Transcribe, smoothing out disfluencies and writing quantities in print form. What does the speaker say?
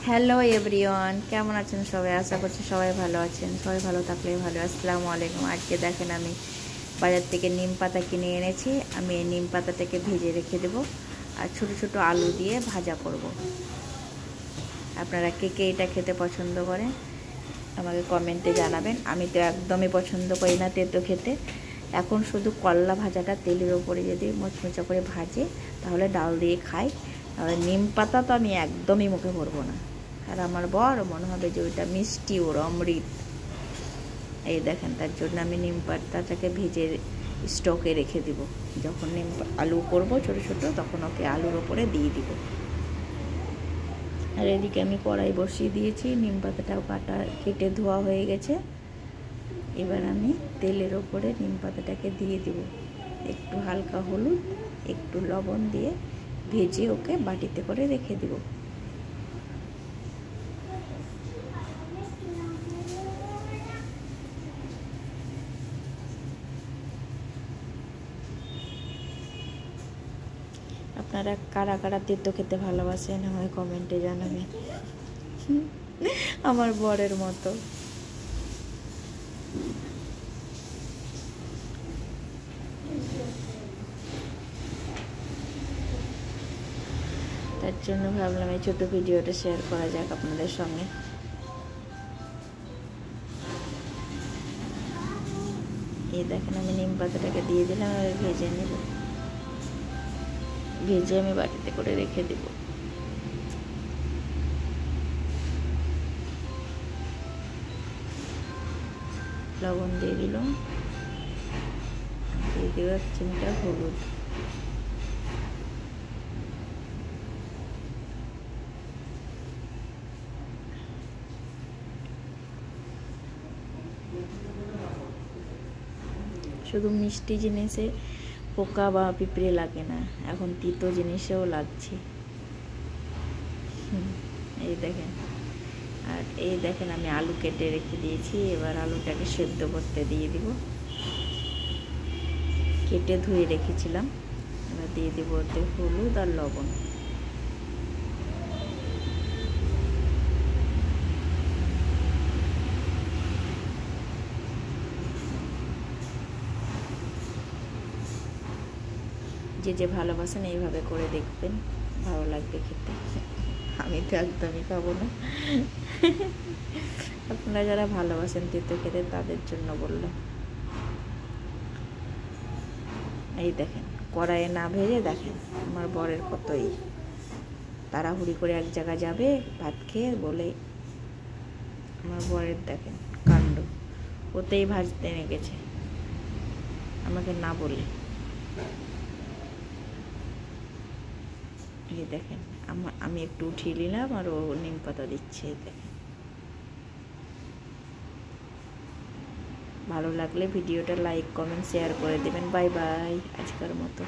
Hello everyone, কেমন আছেন সবাই? আশা করছি সবাই ভালো আছেন। সবাই ভালো থাকলে ভালো। আসসালামু আলাইকুম। আজকে দেখেন আমি বাজার থেকে নিম পাতা কিনে এনেছি। আমি এই নিম পাতাটাকে ভেজে রেখে দেবো আর ছোট ছোট আলু দিয়ে ভাজা করব। আপনারা কে কে এটা খেতে পছন্দ করেন আমাকে কমেন্টে জানাবেন। আমি তো একদমই পছন্দ করি না তেতো খেতে। এখন শুধু করলা ভাজাটা তেলের ওপরে যদি মুচমুচা করে ভাজে তাহলে ডাল দিয়ে খাই। আর নিম পাতা তো আমি একদমই মুখে ভরবো না। আর আমার বর মনে হবে যে ওইটা মিষ্টি, ওর অমৃত। এই দেখেন, তার জন্য আমি নিম পাতাটাকে ভেজে স্টকে রেখে দিব। যখন নিম আলু করবো ছোটো ছোটো, তখন ওকে আলুর ওপরে দিয়ে দিব। আর এদিকে আমি কড়াই বসিয়ে দিয়েছি। নিম পাতাটাও কেটে ধোয়া হয়ে গেছে। এবার আমি তেলের ওপরে নিম পাতাটাকে দিয়ে দিব। একটু হালকা হলুদ, একটু লবণ দিয়ে ভেজে ওকে বাটিতে করে রেখে দিব। আপনারা কারা কারা তেতো খেতে ভালোবাসেন হয় কমেন্টে জানাবেন। আমার বরের মতো। তার জন্য ভাবলাম এই ছোটো ভিডিওটা শেয়ার করা যাক আপনাদের সঙ্গে। এই দেখেন, আমি নিম পাতাটাকে দিয়ে দিলাম। আর ভেজে নেব, ভেজে আমি বাটিতে করে রেখে দেব। লবণ দিয়ে দিলাম, দিয়ে দেবো এক চিমটা হলুদ। শুধু মিষ্টি জিনিসে পোকা বা পিঁপড়ে লাগে না, এখন তিতো জিনিসেও লাগছে। এই দেখেন। আর এই দেখেন, আমি আলু কেটে রেখে দিয়েছি। এবার আলুটাকে সেদ্ধ করতে দিয়ে দিব। কেটে ধুয়ে রেখেছিলাম। এবার দিয়ে দিব ওতে হলুদ আর লবণ। যে যে ভালোবাসেন এইভাবে করে দেখবেন, ভালো লাগবে খেতে। আমি তো একদমই খাবো না। আপনারা যারা ভালোবাসেন তেতো খেতে তাদের জন্য বললাম। এই দেখেন, কড়াইয়ে না ভেজে দেখেন আমার বরের কতই তাড়াহুড়ি করে এক জায়গা যাবে ভাত খেয়ে বলে। আমার বরের দেখেন কাণ্ড, ওতেই ভাজতে গেছে আমাকে না বলে। এই দেখেন, আমি একটু উঠিয়ে নিলাম আর ও নিম পাতা দিচ্ছে। দেখেন, ভালো লাগলে ভিডিওটা লাইক কমেন্ট শেয়ার করে দেবেন। বাই বাই আজকের মতো।